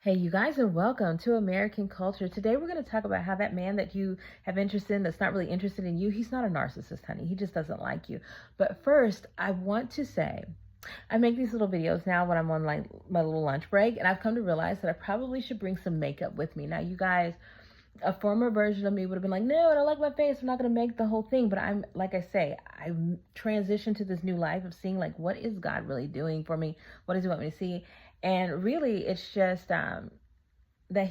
Hey, you guys, and welcome to American Culture. Today, we're going to talk about how that man that you have interest in that's not really interested in you, he's not a narcissist, honey. He just doesn't like you. But first, I want to say, I make these little videos now when I'm on my little lunch break, and I've come to realize that I probably should bring some makeup with me. Now, you guys, a former version of me would have been like, no, I don't like my face. I'm not going to make the whole thing. But I'm, like I say, I transitioned to this new life of seeing, like, what is God really doing for me? What does he want me to see? And really, it's just that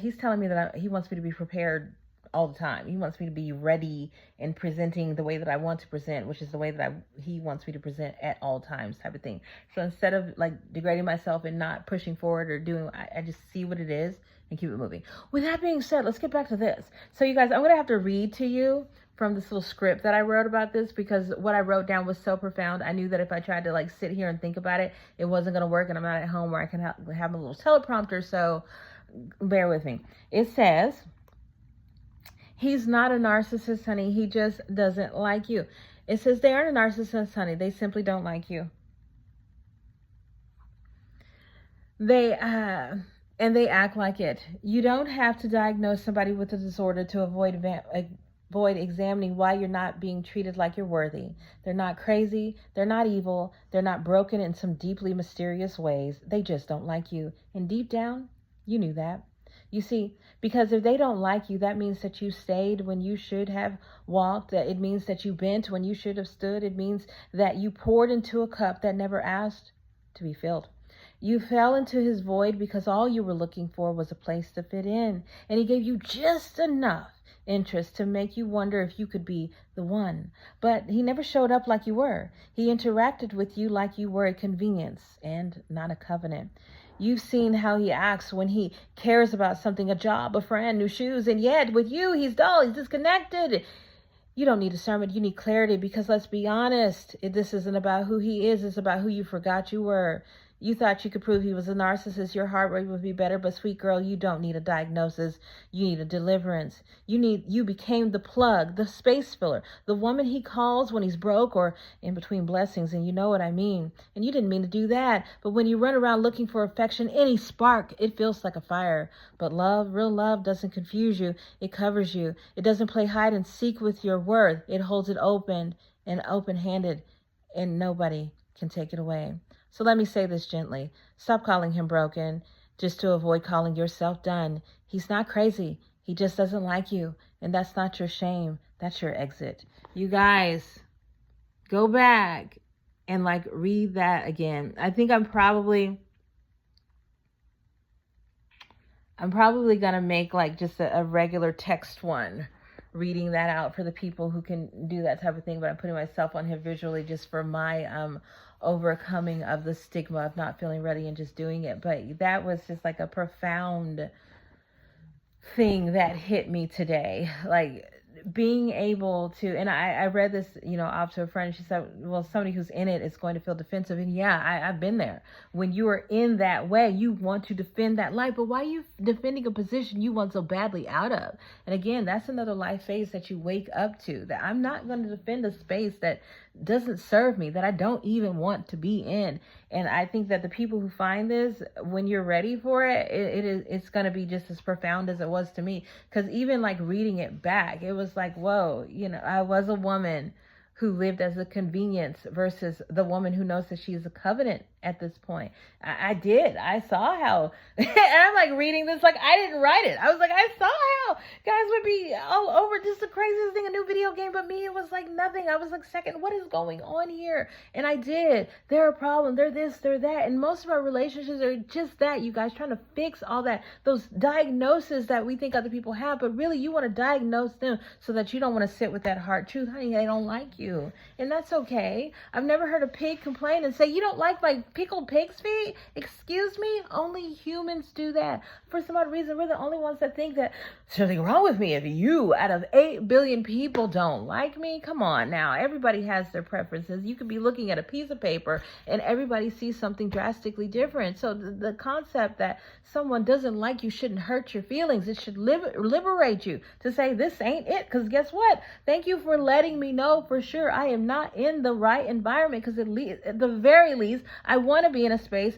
he's telling me that he wants me to be prepared all the time. He wants me to be ready and presenting the way that I want to present, which is the way that he wants me to present at all times, type of thing. So instead of like degrading myself and not pushing forward or doing, I just see what it is and keep it moving. With that being said, let's get back to this. So you guys, I'm going to have to read to you from this little script that I wrote about this, because what I wrote down was so profound. I knew that if I tried to like sit here and think about it, it wasn't going to work, and I'm not at home where I can have a little teleprompter, so bear with me. It says, he's not a narcissist, honey. He just doesn't like you. It says they aren't a narcissist, honey. They simply don't like you. And they act like it. You don't have to diagnose somebody with a disorder to avoid examining why you're not being treated like you're worthy. They're not crazy. They're not evil. They're not broken in some deeply mysterious ways. They just don't like you. And deep down, you knew that. You see, because if they don't like you, that means that you stayed when you should have walked. It means that you bent when you should have stood. It means that you poured into a cup that never asked to be filled. You fell into his void because all you were looking for was a place to fit in. And he gave you just enough interest to make you wonder if you could be the one. But he never showed up like you were. He interacted with you like you were a convenience and not a covenant. You've seen how he acts when he cares about something, a job, a friend, new shoes, and yet with you, he's dull, he's disconnected. You don't need discernment, you need clarity, because let's be honest, this isn't about who he is, it's about who you forgot you were. You thought you could prove he was a narcissist, your heart rate would be better, but sweet girl, you don't need a diagnosis. You need a deliverance. You became the plug, the space filler, the woman he calls when he's broke or in between blessings, and you know what I mean. And you didn't mean to do that, but when you run around looking for affection, any spark, it feels like a fire. But love, real love, doesn't confuse you. It covers you. It doesn't play hide and seek with your worth. It holds it open and open-handed, and nobody can take it away. So let me say this gently. Stop calling him broken just to avoid calling yourself done. He's not crazy. He just doesn't like you. And that's not your shame. That's your exit. You guys, go back and like read that again. I think I'm probably going to make like just a regular text one, reading that out for the people who can do that type of thing. But I'm putting myself on here visually just for my overcoming of the stigma of not feeling ready and just doing it. But that was just like a profound thing that hit me today. Like being able to, and I read this, off to a friend. She said, well, somebody who's in it is going to feel defensive. And yeah, I've been there. When you are in that way, you want to defend that life, but why are you defending a position you want so badly out of? And again, that's another life phase that you wake up to, that I'm not going to defend a space that doesn't serve me, that I don't even want to be in. And I think that the people who find this, when you're ready for it, it's going to be just as profound as it was to me. Because even like reading it back, it was like, whoa, I was a woman who lived as a convenience versus the woman who knows that she is a covenant at this point. I saw how, and I'm like reading this like I didn't write it. I was like, I saw how guys would be all over just the craziest thing, a new video game, but me, it was like nothing. I was like, second, what is going on here? And I did. They're a problem. They're this, they're that. And most of our relationships are just that, you guys, trying to fix all that, those diagnoses that we think other people have, but really you want to diagnose them so that you don't want to sit with that hard truth. Honey, they don't like you. And that's okay. I've never heard a pig complain and say, you don't like my pickled pig's feet? Excuse me? Only humans do that. For some odd reason, we're the only ones that think that there's something wrong with me if you, out of 8 billion people, don't like me. Come on now. Everybody has their preferences. You could be looking at a piece of paper and everybody sees something drastically different. So the concept that someone doesn't like you shouldn't hurt your feelings. It should liberate you to say, this ain't it. Because guess what? Thank you for letting me know for sure I am not in the right environment, because at the very least, I want to be in a space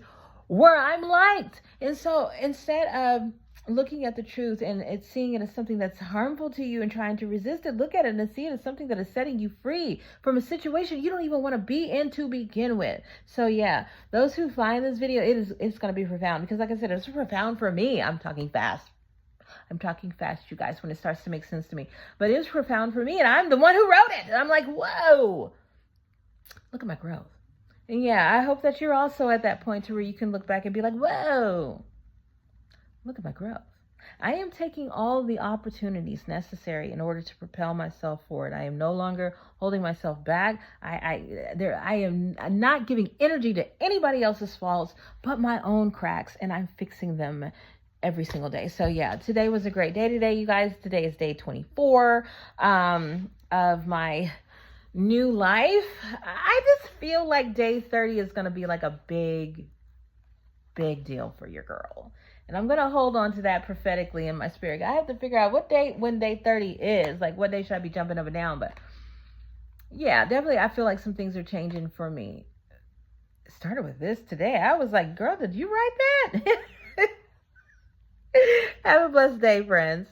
where I'm liked. And so instead of looking at the truth and seeing it as something that's harmful to you and trying to resist it, look at it and see it as something that is setting you free from a situation you don't even want to be in to begin with. So yeah, those who find this video, it's going to be profound, because like I said, it's profound for me. I'm talking fast, you guys, when it starts to make sense to me. But it was profound for me, and I'm the one who wrote it. And I'm like, whoa, look at my growth. And yeah, I hope that you're also at that point to where you can look back and be like, whoa, look at my growth. I am taking all the opportunities necessary in order to propel myself forward. I am no longer holding myself back. I am not giving energy to anybody else's faults but my own cracks, and I'm fixing them every single day. So yeah, today was a great day today, you guys. Today is day 24 of my new life. I just feel like day 30 is going to be like a big deal for your girl. And I'm going to hold on to that prophetically in my spirit. I have to figure out when day 30 is. Like, what day should I be jumping up and down? But yeah, definitely I feel like some things are changing for me. It started with this today. I was like, girl, did you write that? Have a blessed day, friends.